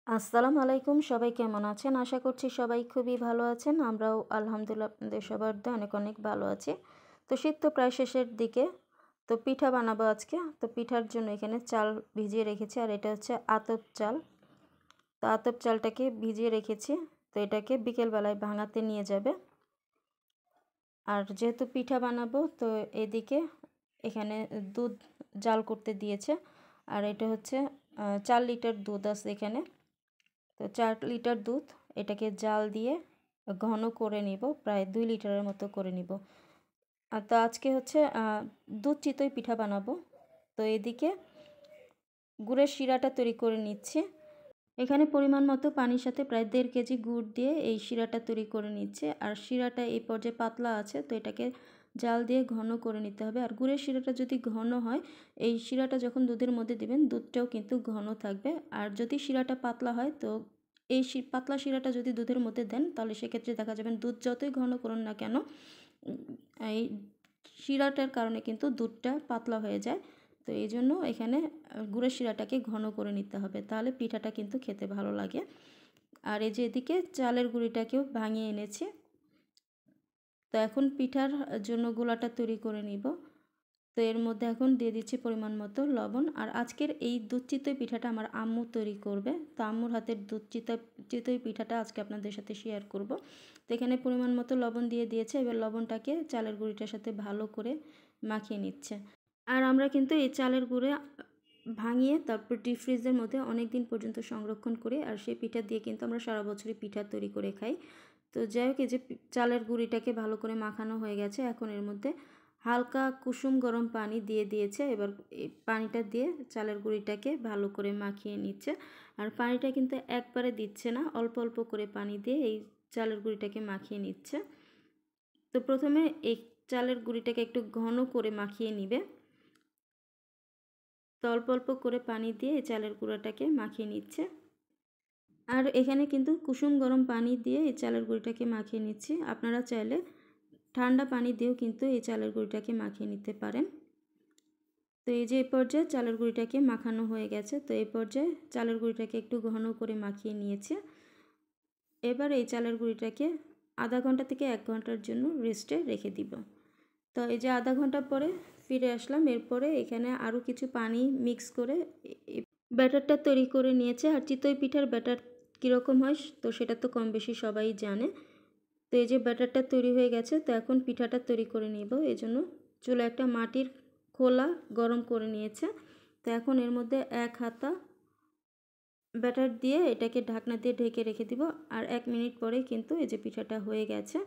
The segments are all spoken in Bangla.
আসসালামু আলাইকুম, সবাই কেমন আছেন? আশা করছি সবাই খুবই ভালো আছেন। আমরাও আলহামদুলিল্লাহ আপনাদের সবার দোয়ায় অনেক অনেক ভালো আছি। তো শীত তো প্রায় শেষের দিকে। তো পিঠা বানাবো আজকে। তো পিঠার জন্য এখানে চাল ভিজিয়ে রেখেছি, আর এটা হচ্ছে আতপ চাল। তো আতপ চালটাকে ভিজিয়ে রেখেছি। তো এটাকে বিকেলবেলায় ভাঙাতে নিয়ে যাবে। আর যেহেতু পিঠা বানাবো, তো এদিকে এখানে দুধ জাল করতে দিয়েছে। আর এটা হচ্ছে 4 লিটার দুধ আছে এখানে। তো 4 লিটার দুধ, এটাকে জাল দিয়ে ঘন করে নিব, প্রায় 2 লিটারের মতো করে নিব। আর তো আজকে হচ্ছে দুধ চিতই পিঠা বানাবো। তো এদিকে গুড়ের শিরাটা তৈরি করে নিচ্ছি। এখানে পরিমাণ মতো পানির সাথে প্রায় 1.5 কেজি গুড় দিয়ে এই শিরাটা তৈরি করে নিচ্ছে। আর শিরাটা এই পর্যায়ে পাতলা আছে, তো এটাকে জাল দিয়ে ঘন করে নিতে হবে। আর গুড়ের শিরাটা যদি ঘন হয়, এই শিরাটা যখন দুধের মধ্যে দিবেন, দুধটাও কিন্তু ঘন থাকবে। আর যদি শিরাটা পাতলা হয়, তো এই পাতলা শিরাটা যদি দুধের মধ্যে দেন, তাহলে সেক্ষেত্রে দেখা যাবেন দুধ যতই ঘন করুন না কেন, এই শিরাটার কারণে কিন্তু দুধটা পাতলা হয়ে যায়। তো এই জন্য এখানে গুড়ের শিরাটাকে ঘন করে নিতে হবে, তাহলে পিঠাটা কিন্তু খেতে ভালো লাগে। আর এই যে এদিকে চালের গুঁড়িটাকেও ভাঙিয়ে এনেছি। তো এখন পিঠার জন্য গোলাটা তৈরি করে নিব। তো এর মধ্যে এখন দিয়ে দিচ্ছি পরিমাণ মতো লবণ। আর আজকের এই দুধ চিতই পিঠাটা আমার আম্মু তৈরি করবে। তো আম্মুর হাতের দুধ চিতই পিঠাটা আজকে আপনাদের সাথে শেয়ার করব। তো এখানে পরিমাণ মতো লবণ দিয়ে দিয়েছে। এবার লবণটাকে চালের গুঁড়িটার সাথে ভালো করে মাখিয়ে নিচ্ছে। আর আমরা কিন্তু এই চালের গুঁড়ো ভাঙিয়ে তারপর ডিপ ফ্রিজের মধ্যে অনেক দিন পর্যন্ত সংরক্ষণ করি। আর সেই পিঠা দিয়ে কিন্তু আমরা সারা বছরই পিঠা তৈরি করে খাই। তো যাই হোক, এই যে চালের গুঁড়িটাকে ভালো করে মাখানো হয়ে গেছে। এখন এর মধ্যে হালকা কুসুম গরম পানি দিয়ে দিয়েছে। এবার এই পানিটা দিয়ে চালের গুঁড়িটাকে ভালো করে মাখিয়ে নিচ্ছে। আর পানিটা কিন্তু একবারে দিচ্ছে না, অল্প অল্প করে পানি দিয়ে এই চালের গুঁড়িটাকে মাখিয়ে নিচ্ছে। তো প্রথমে এই চালের গুঁড়িটাকে একটু ঘন করে মাখিয়ে নিবে। তো অল্প অল্প করে পানি দিয়ে এই চালের গুঁড়াটাকে মাখিয়ে নিচ্ছে। আর এখানে কিন্তু কুসুম গরম পানি দিয়ে এই চালের গুঁড়িটাকে মাখিয়ে নিচ্ছি। আপনারা চাইলে ঠান্ডা পানি দিয়েও কিন্তু এই চালের গুঁড়িটাকে মাখিয়ে নিতে পারেন। তো এই যে এই পর্যায়ে চালের গুঁড়িটাকে মাখানো হয়ে গেছে। তো এই পর্যায়ে চালের গুঁড়িটাকে একটু ঘন করে মাখিয়ে নিয়েছে। এবার এই চালের গুঁড়িটাকে আধা ঘন্টা থেকে 1 ঘন্টার জন্য রেস্টে রেখে দিব। তো এই যে আধা ঘন্টা পরে ফিরে আসলাম। এরপরে এখানে আরও কিছু পানি মিক্স করে ব্যাটারটা তৈরি করে নিয়েছে। আর চিতই পিঠার ব্যাটার কীরকম হয়, তো সেটা তো কম বেশি সবাই জানে। তো এই যে ব্যাটারটা তৈরি হয়ে গেছে। তো এখন পিঠাটা তৈরি করে নিব। এই জন্য চুলায় একটা মাটির খোলা গরম করে নিয়েছে। তো এখন এর মধ্যে 1 হাতা ব্যাটার দিয়ে এটাকে ঢাকনা দিয়ে ঢেকে রেখে দিব। আর 1 মিনিট পরেই কিন্তু এই যে পিঠাটা হয়ে গেছে।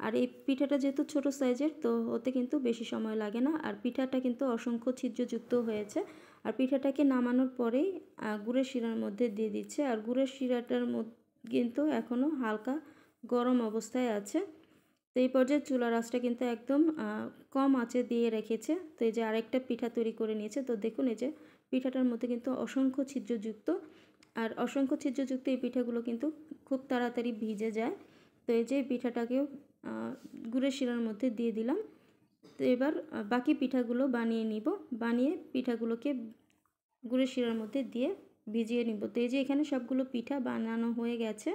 আর এই পিঠাটা যেহেতু ছোট সাইজের, তো হতে কিন্তু বেশি সময় লাগে না। আর পিঠাটা কিন্তু অসংখ্য ছিদ্রযুক্ত হয়েছে। আর পিঠাটাকে নামানোর পরেই গুড়ের শিরার মধ্যে দিয়ে দিচ্ছে। আর গুড়ের শিরাটার মধ্যে কিন্তু এখনও হালকা গরম অবস্থায় আছে। তো এই পর্যায়ে চুলার আঁচটা কিন্তু একদম কম আঁচে দিয়ে রেখেছে। তো এই যে আরেকটা পিঠা তৈরি করে নিয়েছে। তো দেখুন, এই যে পিঠাটার মধ্যে কিন্তু অসংখ্য ছিদ্রযুক্ত। আর অসংখ্য ছিদ্রযুক্ত এই পিঠাগুলো কিন্তু খুব তাড়াতাড়ি ভিজে যায়। তো এই যে পিঠাটাকেও গুড়ের শিরার মধ্যে দিয়ে দিলাম। তো এবার বাকি পিঠাগুলো বানিয়ে নিব। বানিয়ে পিঠাগুলোকে গুড়ের শিরার মধ্যে দিয়ে ভিজিয়ে নিব। তো এই যে এখানে সবগুলো পিঠা বানানো হয়ে গেছে।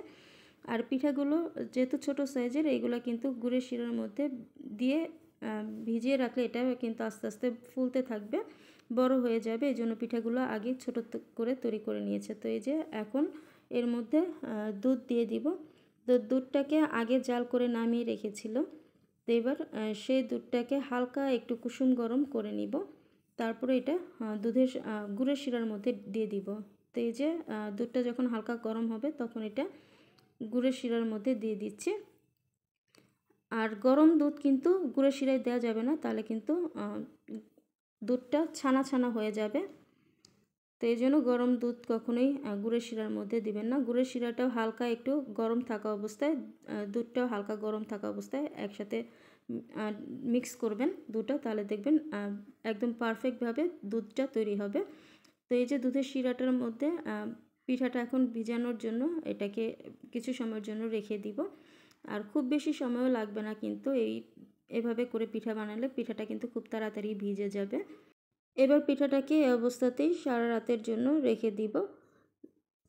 আর পিঠাগুলো যেহেতু ছোট সাইজের, এইগুলো কিন্তু গুড়ের শিরার মধ্যে দিয়ে ভিজিয়ে রাখলে এটা কিন্তু আস্তে আস্তে ফুলতে থাকবে, বড় হয়ে যাবে। এই জন্য পিঠাগুলো আগে ছোট করে তৈরি করে নিয়েছে। তো এই যে এখন এর মধ্যে দুধ দিয়ে দিব। তো দুধটাকে আগে জাল করে নামিয়ে রেখেছিল। তো এবার সেই দুধটাকে হালকা একটু কুসুম গরম করে নিব। তারপরে এটা গুড়ের শিরার মধ্যে দিয়ে দিব। তো এই যে দুধটা যখন হালকা গরম হবে, তখন এটা গুড়ের শিরার মধ্যে দিয়ে দিচ্ছি। আর গরম দুধ কিন্তু গুড়ের শিরায় দেওয়া যাবে না, তাহলে কিন্তু দুধটা ছানা ছানা হয়ে যাবে। তো এই জন্য গরম দুধ কখনোই গুড়ের শিরার মধ্যে দিবেন না। গুড়ের শিরাটাও হালকা একটু গরম থাকা অবস্থায়, দুধটাও হালকা গরম থাকা অবস্থায় একসাথে মিক্স করবেন দুধটা, তাহলে দেখবেন একদম পারফেক্টভাবে দুধটা তৈরি হবে। তো এই যে দুধের শিরাটার মধ্যে পিঠাটা এখন ভিজানোর জন্য এটাকে কিছু সময়ের জন্য রেখে দিব। আর খুব বেশি সময়ও লাগবে না কিন্তু এভাবে করে পিঠা বানালে পিঠাটা কিন্তু খুব তাড়াতাড়ি ভিজে যাবে। এবার পিঠাটাকে এই অবস্থাতেই সারা রাতের জন্য রেখে দিব।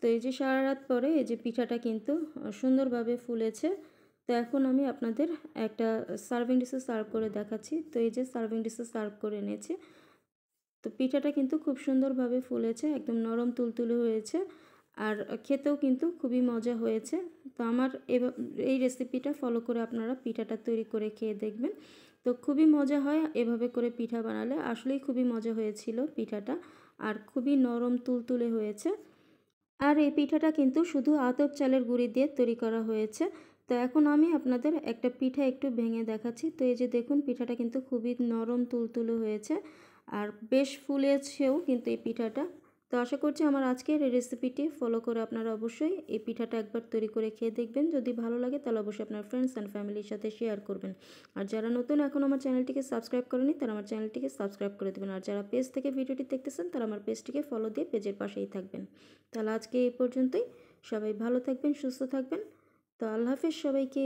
তো এই যে সারা রাত পরে এই যে পিঠাটা কিন্তু সুন্দরভাবে ফুলেছে। তো এখন আমি আপনাদের একটা সার্ভিং ডিশে সার্ভ করে দেখাচ্ছি। তো এই যে সার্ভিং ডিশে সার্ভ করে এনেছি। তো পিঠাটা কিন্তু খুব সুন্দরভাবে ফুলেছে, একদম নরম তুলতুলে হয়েছে আর খেতেও কিন্তু খুবই মজা হয়েছে। তো আমার এই রেসিপিটা ফলো করে আপনারা পিঠাটা তৈরি করে খেয়ে দেখবেন। তো খুবই মজা হয় এভাবে করে পিঠা বানালে, আসলেই খুবই মজা হয়েছিল পিঠাটা আর খুবই নরম তুলতুলে হয়েছে। আর এই পিঠাটা কিন্তু শুধু আতপ চালের গুঁড়ি দিয়ে তৈরি করা হয়েছে। তো এখন আমি আপনাদের একটা পিঠা একটু ভেঙে দেখাচ্ছি। তো এই যে দেখুন পিঠাটা কিন্তু খুবই নরম তুলতুলে হয়েছে আর বেশ ফুলেছেও কিন্তু এই পিঠাটা। তো আশা করছি আমার আজকের এই রেসিপিটি ফলো করে আপনারা অবশ্যই এই পিঠাটা একবার তৈরি করে খেয়ে দেখবেন। যদি ভালো লাগে তাহলে অবশ্যই আপনার ফ্রেন্ডস অ্যান্ড ফ্যামিলির সাথে শেয়ার করবেন। আর যারা নতুন এখন আমার চ্যানেলটিকে সাবস্ক্রাইব করেনি তারা আমার চ্যানেলটিকে সাবস্ক্রাইব করে দেবেন। আর যারা পেজ থেকে ভিডিওটি দেখতেছেন তারা আমার পেজটিকে ফলো দিয়ে পেজের পাশেই থাকবেন। তাহলে আজকে এই পর্যন্তই। সবাই ভালো থাকবেন, সুস্থ থাকবেন। তো আল্লাহ হাফেজ সবাইকে।